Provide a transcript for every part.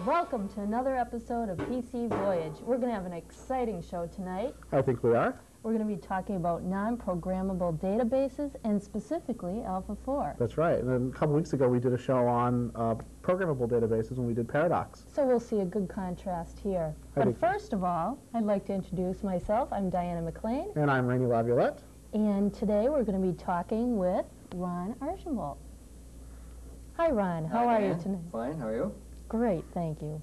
welcome to another episode of PC Voyage. We're going to have an exciting show tonight. I think we are. We're going to be talking about non-programmable databases and specifically Alpha 4. That's right. And then a couple weeks ago we did a show on programmable databases when we did Paradox. So we'll see a good contrast here. But first of all, I'd like to introduce myself. I'm Diana McLean. And I'm Rainey Laviolette. And today we're going to be talking with Ron Archambault. Hi, Ron. How are you tonight? Fine. How are you? Great, thank you.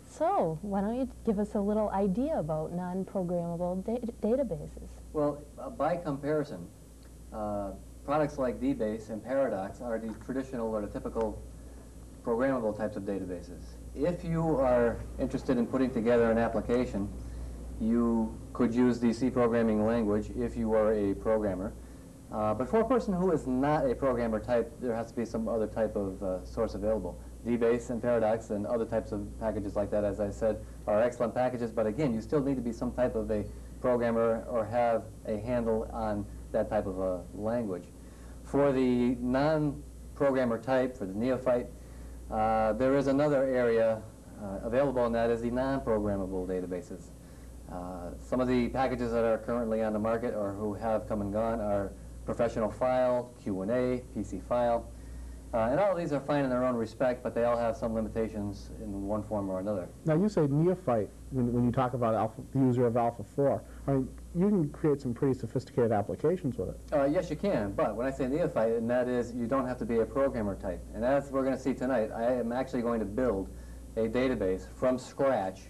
So, why don't you give us a little idea about non-programmable databases? Well, by comparison, products like DBase and Paradox are the traditional or the typical programmable types of databases. If you are interested in putting together an application, you could use the C programming language if you are a programmer. But for a person who is not a programmer type, there has to be some other type of source available. DBase and Paradox and other types of packages like that, as I said, are excellent packages, but again, you still need to be some type of a programmer or have a handle on that type of a language. For the non-programmer type, for the neophyte, there is another area available, and that is the non-programmable databases. Some of the packages that are currently on the market or who have come and gone are Professional File, Q&A, PC File. And all of these are fine in their own respect, but they all have some limitations in one form or another. Now, you say neophyte when you talk about the user of Alpha 4. I mean, you can create some pretty sophisticated applications with it. Yes, you can, but when I say neophyte, and that is you don't have to be a programmer type. And as we're going to see tonight, I am actually going to build a database from scratch,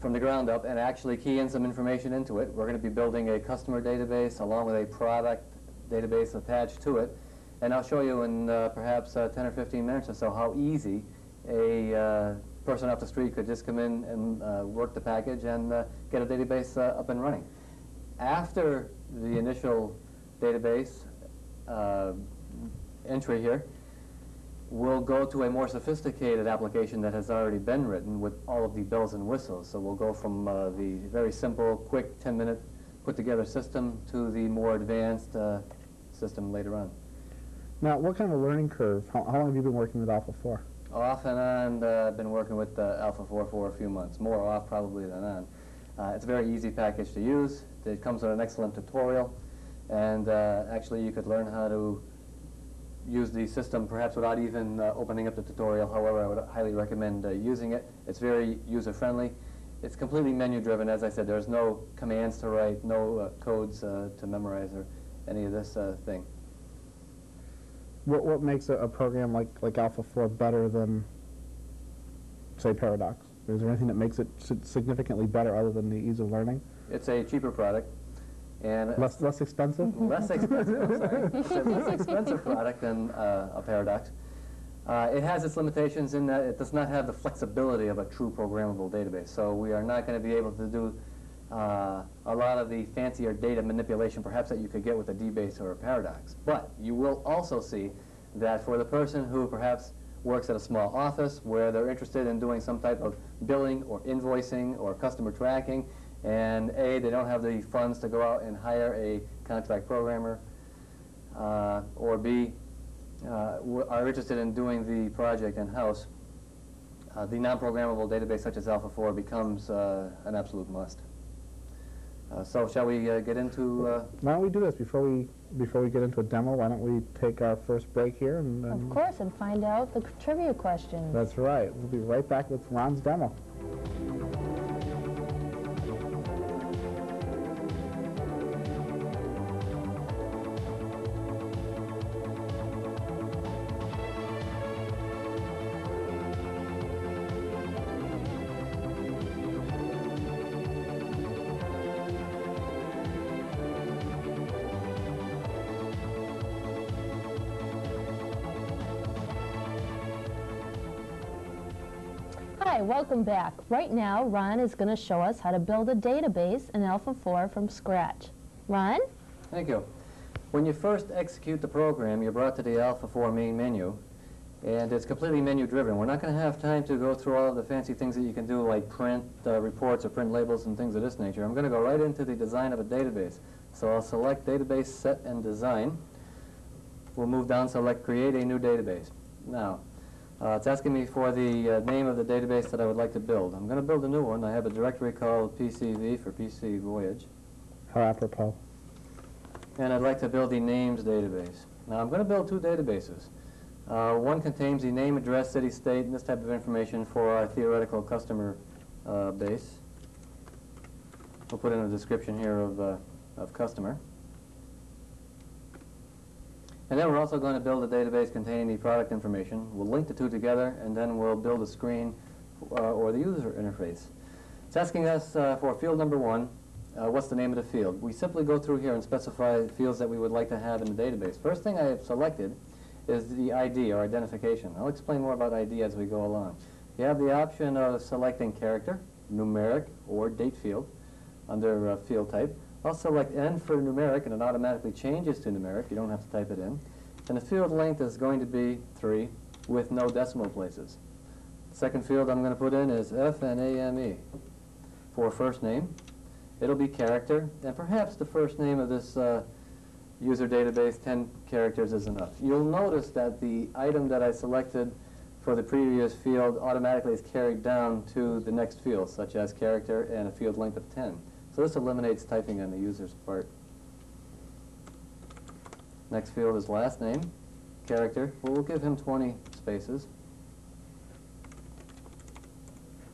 from the ground up, and actually key in some information into it. We're going to be building a customer database along with a product database attached to it. And I'll show you in perhaps 10 or 15 minutes or so how easy a person off the street could just come in and work the package and get a database up and running. After the initial database entry here, we'll go to a more sophisticated application that has already been written with all of the bells and whistles. So we'll go from the very simple, quick 10-minute put-together system to the more advanced system later on. Now, what kind of a learning curve? How long have you been working with Alpha 4? Off and on, I've been working with Alpha 4 for a few months. More off probably than on. It's a very easy package to use. It comes with an excellent tutorial. And actually, you could learn how to use the system perhaps without even opening up the tutorial. However, I would highly recommend using it. It's very user-friendly. It's completely menu-driven. As I said, there's no commands to write, no codes to memorize or any of this thing. What makes a program like Alpha 4 better than, say, Paradox? Is there anything that makes it significantly better other than the ease of learning? It's a cheaper product. And less expensive? Less expensive, I'm sorry. It's a less expensive product than a Paradox. It has its limitations in that it does not have the flexibility of a true programmable database. So we are not going to be able to do a lot of the fancier data manipulation perhaps that you could get with a DBase or a Paradox. But you will also see that for the person who perhaps works at a small office where they're interested in doing some type of billing or invoicing or customer tracking, and A, they don't have the funds to go out and hire a contract programmer, or B, are interested in doing the project in-house, the non-programmable database such as Alpha 4 becomes an absolute must. So shall we get into... Why don't we do this before we get into a demo? Why don't we take our first break here and of course, and find out the trivia questions. That's right. We'll be right back with Ron's demo. Hi, welcome back. Right now, Ron is going to show us how to build a database in Alpha 4 from scratch. Ron? Thank you. When you first execute the program, you're brought to the Alpha 4 main menu, and it's completely menu-driven. We're not going to have time to go through all of the fancy things that you can do, like print reports or print labels and things of this nature. I'm going to go right into the design of a database. So I'll select Database, Set, and Design. We'll move down, select Create a New Database. Now, It's asking me for the name of the database that I would like to build. I'm going to build a new one. I have a directory called PCV for PC Voyage. How apropos. And I'd like to build the names database. Now I'm going to build two databases. One contains the name, address, city, state, and this type of information for our theoretical customer base. We'll put in a description here of customer. And then we're also going to build a database containing the product information. We'll link the two together, and then we'll build a screen or the user interface. It's asking us for field number 1, what's the name of the field? We simply go through here and specify fields that we would like to have in the database. First thing I have selected is the ID, or identification. I'll explain more about ID as we go along. You have the option of selecting character, numeric, or date field under field type. I'll select N for numeric, and it automatically changes to numeric. You don't have to type it in. And the field length is going to be 3 with no decimal places. The second field I'm going to put in is FNAME for first name. It'll be character, and perhaps the first name of this user database, 10 characters is enough. You'll notice that the item that I selected for the previous field automatically is carried down to the next field, such as character and a field length of 10. So this eliminates typing on the user's part. Next field is last name, character. Well, we'll give him 20 spaces.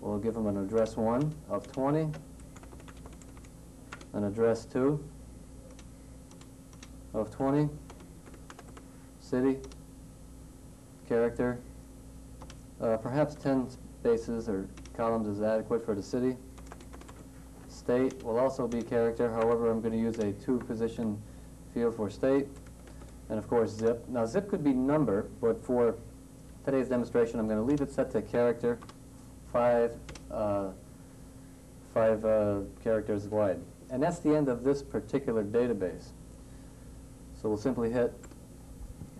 We'll give him an address 1 of 20, an address 2 of 20, city, character. Perhaps 10 spaces or columns is adequate for the city. State will also be character, however I'm going to use a 2-position field for state. And of course zip. Now zip could be number, but for today's demonstration I'm going to leave it set to character, 5 characters wide. And that's the end of this particular database. So we'll simply hit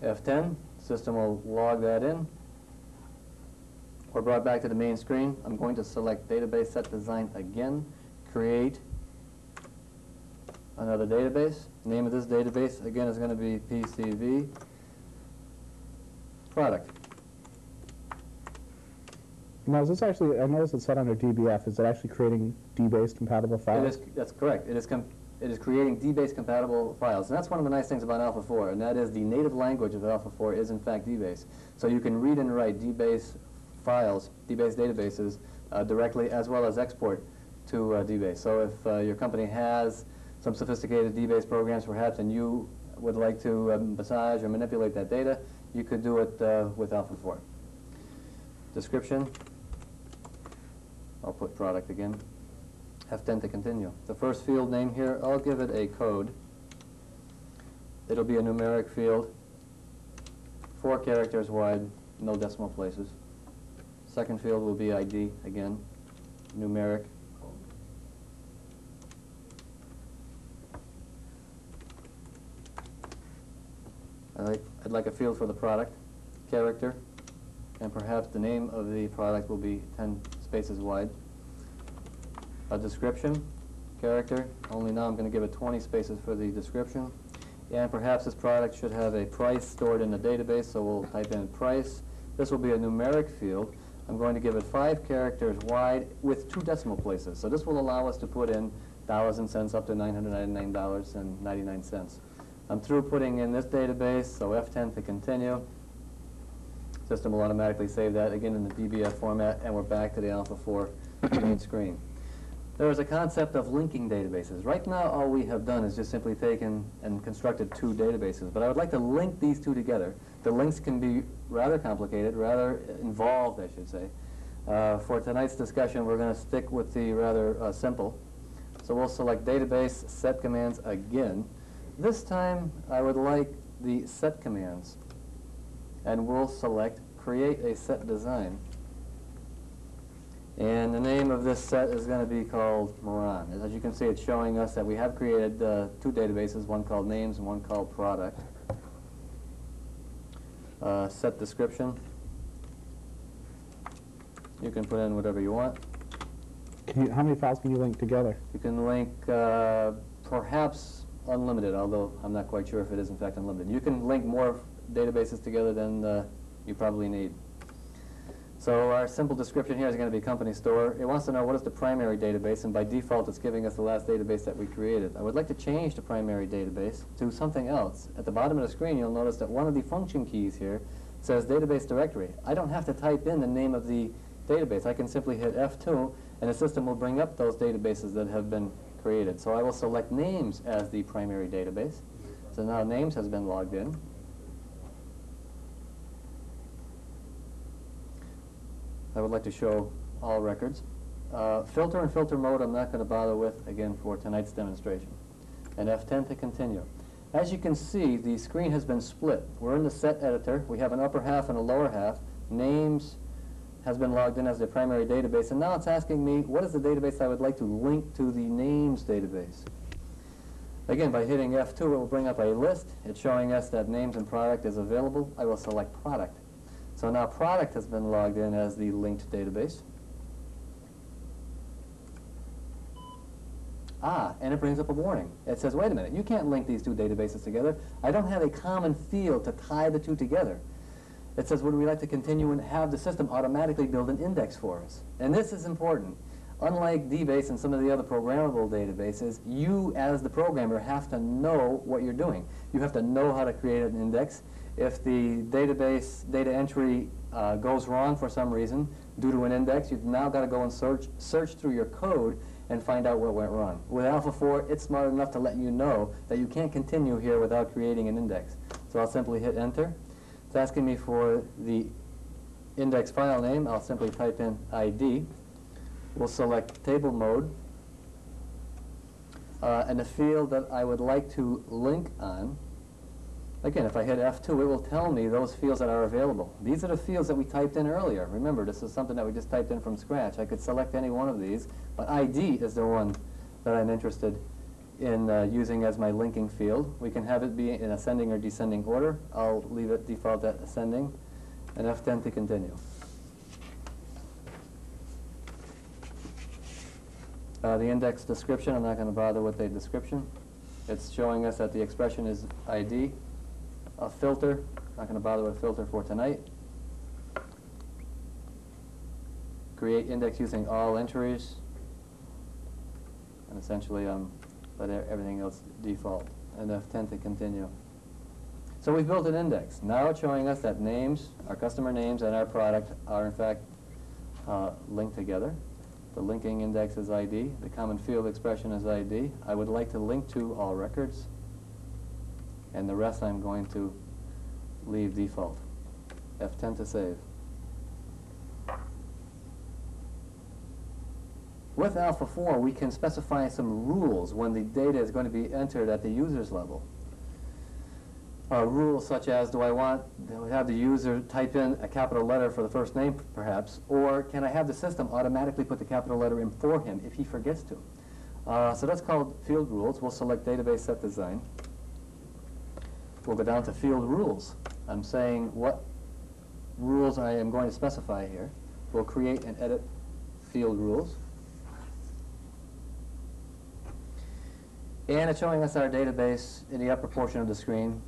F10, system will log that in. We're brought back to the main screen. I'm going to select database set design again. Create another database. Name of this database, again, is going to be PCV product. Now, is this actually, I noticed it's set under DBF. Is it actually creating DBase compatible files? That's correct. It is creating DBase compatible files. And that's one of the nice things about Alpha 4, and that is the native language of Alpha 4 is in fact DBase. So you can read and write DBase files, DBase databases directly, as well as export to DBase. So if your company has some sophisticated DBase programs perhaps, and you would like to massage or manipulate that data, you could do it with Alpha 4. Description, I'll put product again. F10 to continue. The first field name here, I'll give it a code. It'll be a numeric field, 4 characters wide, no decimal places. Second field will be ID again, numeric. I'd like a field for the product, character, and perhaps the name of the product will be 10 spaces wide. A description, character, only now I'm going to give it 20 spaces for the description. And perhaps this product should have a price stored in the database, so we'll type in price. This will be a numeric field. I'm going to give it 5 characters wide with 2 decimal places. So this will allow us to put in dollars and cents up to $999.99. I'm through putting in this database, so F10 to continue. System will automatically save that again in the DBF format, and we're back to the Alpha 4 main screen. There is a concept of linking databases. Right now, all we have done is just simply taken and constructed 2 databases, but I would like to link these 2 together. The links can be rather complicated, rather involved, I should say. For tonight's discussion, we're going to stick with the rather simple. So we'll select database, set commands again. This time, I would like the set commands, and we'll select create a set design. And the name of this set is going to be called Moran. As you can see, it's showing us that we have created 2 databases, one called names and one called product. Set description. You can put in whatever you want. How many files can you link together? You can link perhaps unlimited, although I'm not quite sure if it is in fact unlimited. You can link more databases together than you probably need. So our simple description here is going to be company store. It wants to know what is the primary database, and by default it's giving us the last database that we created. I would like to change the primary database to something else. At the bottom of the screen you'll notice that one of the function keys here says database directory. I don't have to type in the name of the database. I can simply hit F2 and the system will bring up those databases that have been created. So I will select names as the primary database. So now names has been logged in. I would like to show all records. Filter and filter mode I'm not going to bother with, again, for tonight's demonstration. And F10 to continue. As you can see, the screen has been split. We're in the set editor. We have an upper half and a lower half. Names has been logged in as the primary database. And now it's asking me, what is the database I would like to link to the names database? Again, by hitting F2, it will bring up a list. It's showing us that names and product is available. I will select product. So now product has been logged in as the linked database. And it brings up a warning. It says, wait a minute, you can't link these two databases together. I don't have a common field to tie the two together. It says, would we like to continue and have the system automatically build an index for us? And this is important. Unlike DBase and some of the other programmable databases, you as the programmer have to know what you're doing. You have to know how to create an index. If the database data entry goes wrong for some reason due to an index, you've now got to go and search through your code and find out what went wrong. With Alpha 4, it's smart enough to let you know that you can't continue here without creating an index. So I'll simply hit enter. It's asking me for the index file name. I'll simply type in ID. We'll select table mode. And the field that I would like to link on, again, if I hit F2, it will tell me those fields that are available. These are the fields that we typed in earlier. Remember, this is something that we just typed in from scratch. I could select any one of these, but ID is the one that I'm interested in using as my linking field. We can have it be in ascending or descending order. I'll leave it default at ascending, and F10 to continue. The index description, I'm not going to bother with the description. It's showing us that the expression is ID. A filter, not going to bother with filter for tonight. Create index using all entries. And essentially let everything else default. And F10 to continue. So we've built an index. Now it's showing us that names, our customer names and our product are in fact linked together. The linking index is ID. The common field expression is ID. I would like to link to all records. And the rest I'm going to leave default. F10 to save. With Alpha 4, we can specify some rules when the data is going to be entered at the user's level. Rules such as, do I want to have the user type in a capital letter for the first name, perhaps, or can I have the system automatically put the capital letter in for him if he forgets to? So that's called field rules. We'll select database set design. We'll go down to field rules. I'm saying what rules I am going to specify here. We'll create and edit field rules. And it's showing us our database in the upper portion of the screen.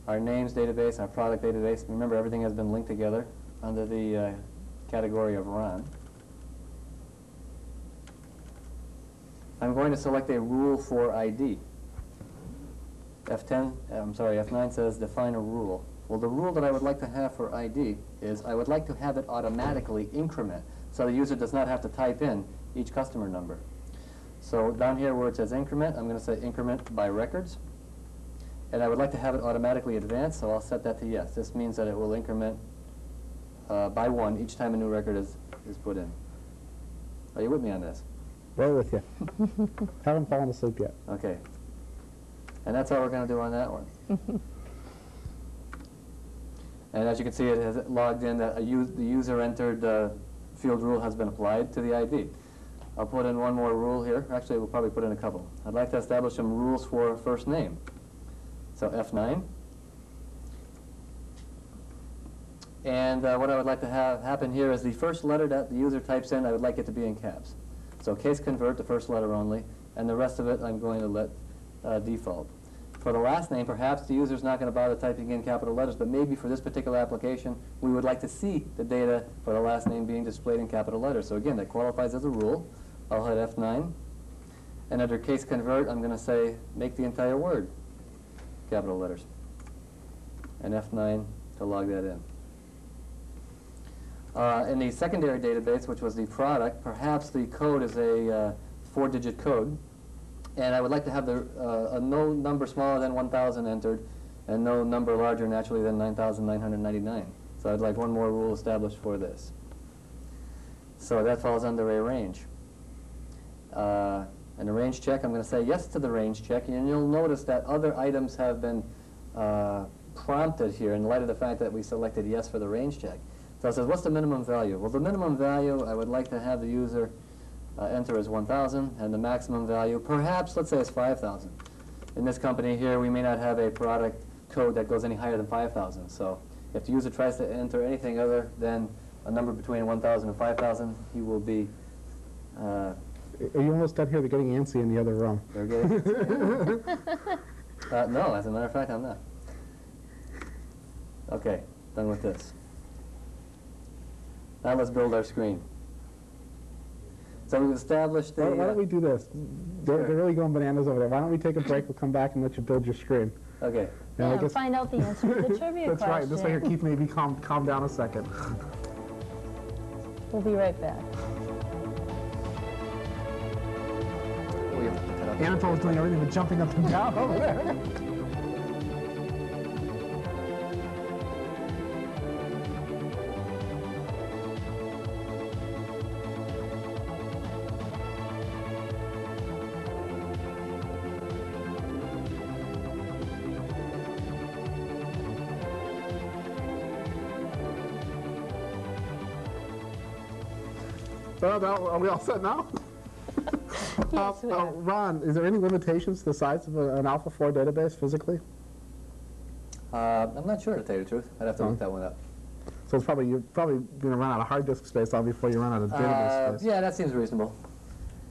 Our names database, our product database. Remember, everything has been linked together under the category of Ron. I'm going to select a rule for ID. F9 says define a rule. Well, the rule that I would like to have for ID is I would like to have it automatically increment, so the user does not have to type in each customer number. So down here where it says increment, I'm going to say increment by records. And I would like to have it automatically advance, so I'll set that to yes. This means that it will increment by 1 each time a new record is put in. Are you with me on this? Right with you. Haven't fallen asleep yet. Okay. And that's all we're going to do on that one. And as you can see, it has logged in that the user entered field rule has been applied to the ID. I'll put in one more rule here. Actually, we'll probably put in a couple. I'd like to establish some rules for first name. So F9. And what I would like to have happen here is the first letter that the user types in, I would like it to be in caps. So case convert, the first letter only, and the rest of it I'm going to let default. For the last name, perhaps the user's not going to bother typing in capital letters, but maybe for this particular application, we would like to see the data for the last name being displayed in capital letters. So again, that qualifies as a rule. I'll hit F9. And under case convert, I'm going to say make the entire word capital letters. And F9 to log that in. In the secondary database, which was the product, perhaps the code is a 4-digit code. And I would like to have no number smaller than 1,000 entered, and no number larger, naturally, than 9,999. So I'd like one more rule established for this. So that falls under a range. And the range check, I'm going to say yes to the range check, and you'll notice that other items have been prompted here in light of the fact that we selected yes for the range check. So it says, what's the minimum value? Well, the minimum value I would like to have the user enter is 1,000, and the maximum value, perhaps, let's say it's 5,000. In this company here, we may not have a product code that goes any higher than 5,000. So if the user tries to enter anything other than a number between 1,000 and 5,000, he will be... Are you almost done here? They're getting antsy in the other room. They're getting no, as a matter of fact, I'm not. Okay, done with this. Now let's build our screen. So we've established the... Why don't we do this? They're really going bananas over there. Why don't we take a break? We'll come back and let you build your screen. Okay. Yeah, and find out the answer to the trivia That's question. right. This way here, Keith, maybe calm down a second. We'll be right back. Anatol's doing everything but jumping up and down over there. Are we all set now? Yes, we are. Ron, is there any limitations to the size of an Alpha 4 database physically? I'm not sure, to tell you the truth. I'd have to look that one up. So it's you're probably going to run out of hard disk space before you run out of database space. Yeah, that seems reasonable.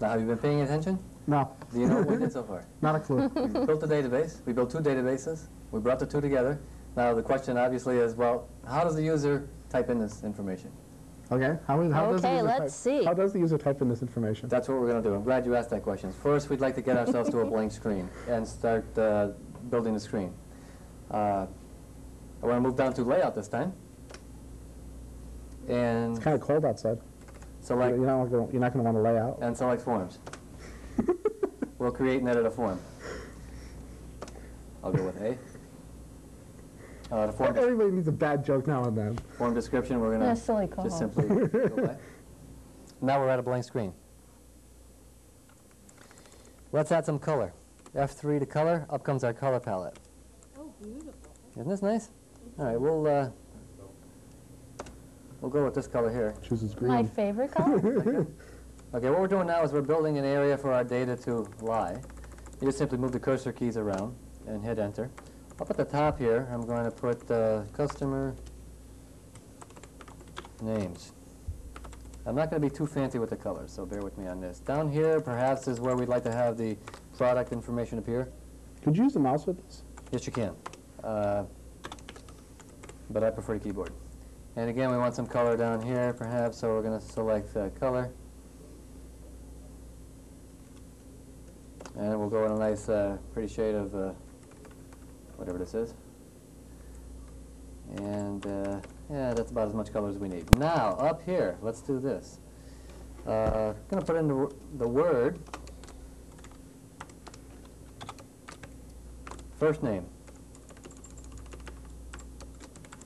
Now, have you been paying attention? No. Do you know what we did so far? Not a clue. We built a database. We built 2 databases. We brought the 2 together. Now, the question obviously is, well, how does the user type in this information? Okay. How does the user let's see. How does the user type in this information? That's what we're going to do. I'm glad you asked that question. First, we'd like to get ourselves to a blank screen and start building the screen. I want to move down to layout this time. And It's kind of cold outside. select You're not going to want to lay out. and select forms. We'll create and edit a form. I'll go with A. The form, Everybody needs a bad joke now and then. form description, we're going Yeah, to silly just co-host. simply go away. Now we're at a blank screen. Let's add some color. F3 to color, up comes our color palette. Oh, beautiful. Isn't this nice? All right, we'll go with this color here. Chooses green. My favorite color? Okay, what we're doing now is we're building an area for our data to lie. You just simply move the cursor keys around and hit enter. Up at the top here, I'm going to put customer names. I'm not going to be too fancy with the colors, so bear with me on this. Down here, perhaps, is where we'd like to have the product information appear. Could you use the mouse with this? Yes, you can. But I prefer the keyboard. And again, we want some color down here, perhaps, so we're going to select color. And we'll go in a nice, pretty shade of whatever this is. And yeah, that's about as much color as we need. Now, up here, let's do this. I'm going to put in the word first name.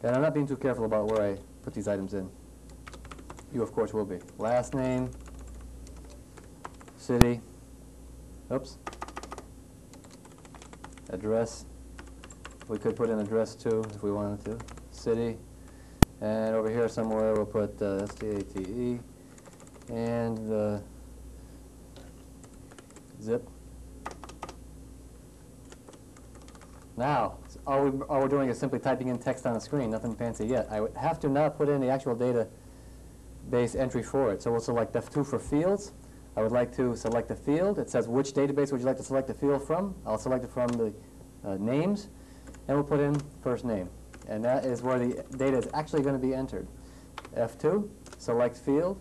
And I'm not being too careful about where I put these items in. You, of course, will be. Last name, city, oops, address. We could put in address too if we wanted to. City, and over here somewhere we'll put STATE and the zip. Now, all we're doing is simply typing in text on the screen, nothing fancy yet. I would have to now put in the actual database entry for it. So we'll select F2 for fields. I would like to select a field. It says which database would you like to select the field from. I'll select it from the names, and we'll put in first name. And that is where the data is actually going to be entered. F2, select field.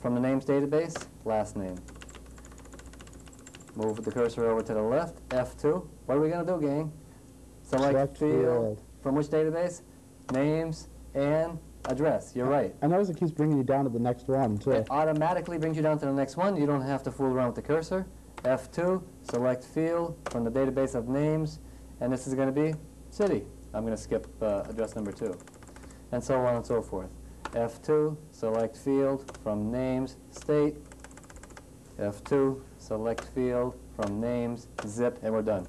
From the names database, last name. Move the cursor over to the left, F2. What are we going to do, gang? Select field. From which database? Names and address. You're right. I notice it keeps bringing you down to the next one, too. It automatically brings you down to the next one. You don't have to fool around with the cursor. F2, select field from the database of names, and this is going to be city. I'm going to skip address number 2, and so on and so forth. F2, select field from names, state. F2, select field from names, zip, and we're done.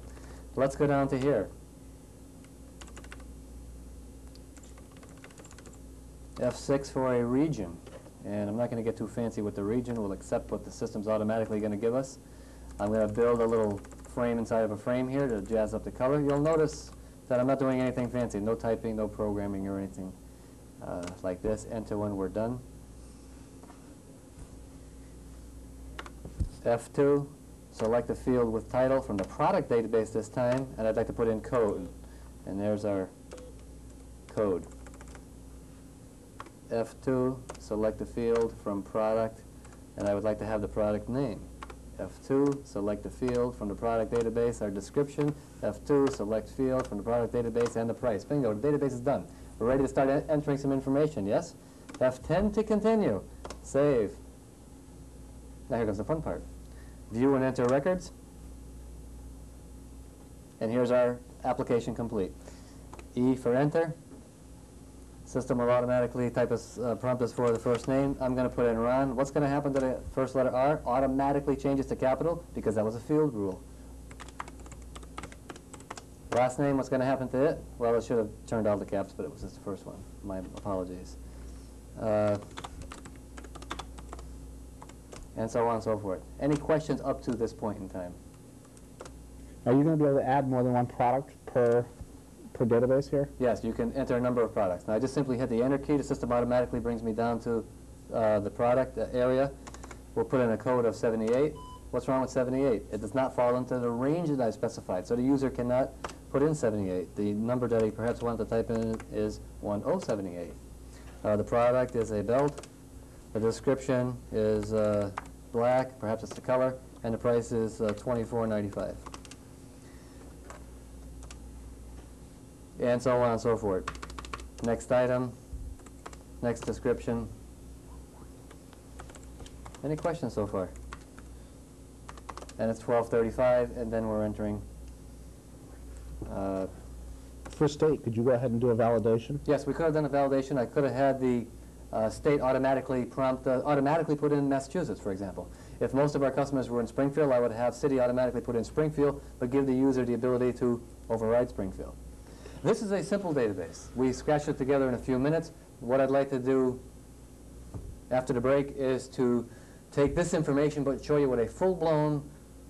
Let's go down to here. F6 for a region, and I'm not going to get too fancy with the region. We'll accept what the system's automatically going to give us. I'm going to build a little frame inside of a frame here to jazz up the color. You'll notice that I'm not doing anything fancy, no typing, no programming or anything like this. Enter when we're done. F2, select the field with title from the product database this time, and I'd like to put in code. And there's our code. F2, select the field from product, and I would like to have the product name. F2, select the field from the product database, our description. F2, select field from the product database and the price. Bingo, the database is done. We're ready to start entering some information, yes? F10 to continue. Save. Now here comes the fun part. View and enter records. And here's our application complete. E for enter. System will automatically prompt us for the first name. I'm going to put in Ron. What's going to happen to the first letter R? Automatically changes to capital because that was a field rule. Last name, what's going to happen to it? Well, it should have turned all the caps, but it was just the first one. My apologies. And so on and so forth. Any questions up to this point in time? Are you going to be able to add more than one product per database here? Yes, you can enter a number of products. Now, I just simply hit the enter key. The system automatically brings me down to the product area. We'll put in a code of 78. What's wrong with 78? It does not fall into the range that I've specified, so the user cannot put in 78. The number that he perhaps wanted to type in is 1078. The product is a belt. The description is black, perhaps it's the color, and the price is $24.95. And so on and so forth. Next item, next description. Any questions so far? And it's 12:35, and then we're entering. For state, could you go ahead and do a validation? Yes, we could have done a validation. I could have had the state automatically put in Massachusetts, for example. If most of our customers were in Springfield, I would have city automatically put in Springfield, but give the user the ability to override Springfield. This is a simple database. We scratched it together in a few minutes. What I'd like to do after the break is to take this information but show you what a full-blown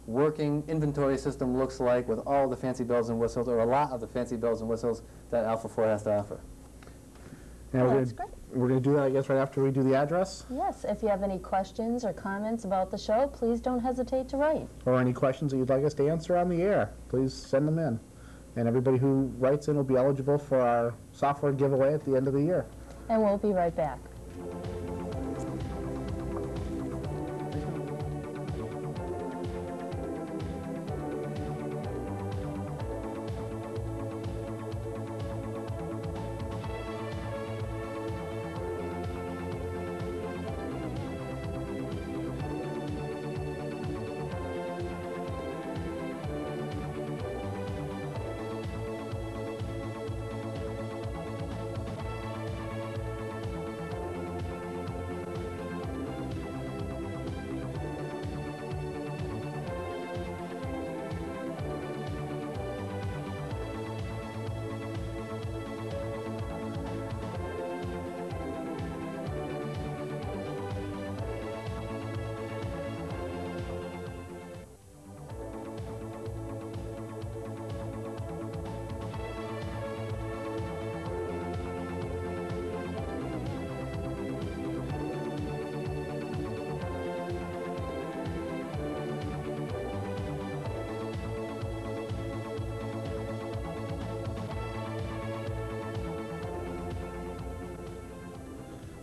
working inventory system looks like with all the fancy bells and whistles, or a lot of the fancy bells and whistles that Alpha 4 has to offer. Now That's great. We're going to do that, I guess, right after we do the address? Yes, if you have any questions or comments about the show, please don't hesitate to write. Or any questions that you'd like us to answer on the air, please send them in. And everybody who writes in will be eligible for our software giveaway at the end of the year. And we'll be right back.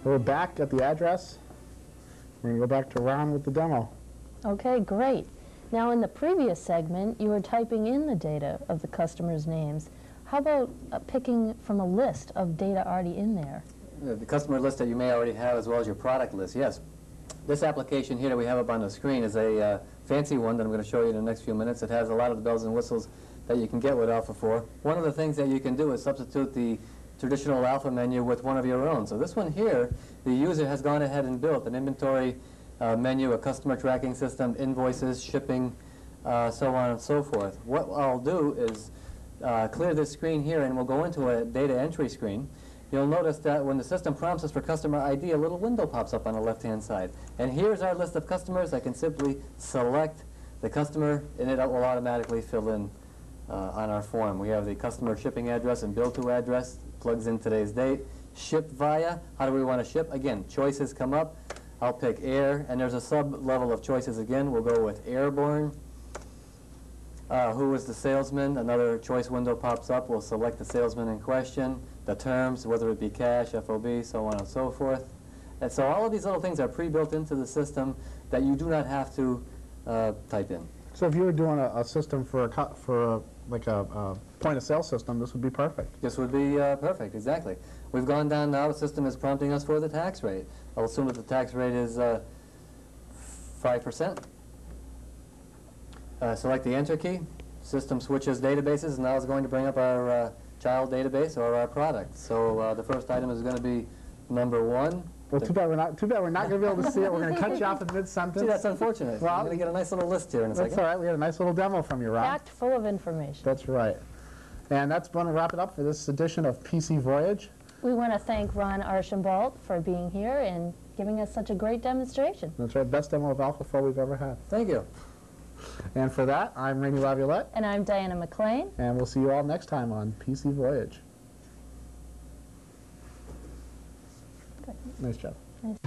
So we're back at the address. We're going to go back to Ron with the demo. Okay, great. Now, in the previous segment, you were typing in the data of the customers' names. How about picking from a list of data already in there? The customer list that you may already have, as well as your product list, yes. This application here that we have up on the screen is a fancy one that I'm going to show you in the next few minutes. It has a lot of the bells and whistles that you can get with Alpha 4. One of the things that you can do is substitute the traditional Alpha menu with one of your own. So this one here, the user has gone ahead and built an inventory menu, a customer tracking system, invoices, shipping, so on and so forth. What I'll do is clear this screen here, and we'll go into a data entry screen. You'll notice that when the system prompts us for customer ID, a little window pops up on the left-hand side. And here's our list of customers. I can simply select the customer, and it will automatically fill in on our form. We have the customer shipping address and bill to address, plugs in today's date. Ship via, how do we want to ship? Again, choices come up. I'll pick air, and there's a sub-level of choices again. We'll go with airborne. Who is the salesman? Another choice window pops up. We'll select the salesman in question, the terms, whether it be cash, FOB, so on and so forth. And so all of these little things are pre-built into the system that you do not have to type in. So if you were doing a system for a point-of-sale system, this would be perfect. This would be perfect, exactly. We've gone down now. The system is prompting us for the tax rate. I'll assume that the tax rate is 5%. Select the Enter key. System switches databases, and now it's going to bring up our child database or our product. So the first item is going to be number 1. Well, too bad we're not going to be able to see it. We're going to cut you off in mid-sentence. See, that's unfortunate. Well, I'm going to get a nice little list here in a second. That's all right. We had a nice little demo from you, Rob. Packed full of information. That's right. And that's going to wrap it up for this edition of PC Voyage. We want to thank Ron Archambault for being here and giving us such a great demonstration. That's right. Best demo of Alpha 4 we've ever had. Thank you. And for that, I'm Rainey Laviolette. And I'm Diana McLean. And we'll see you all next time on PC Voyage. Good. Nice job. Nice.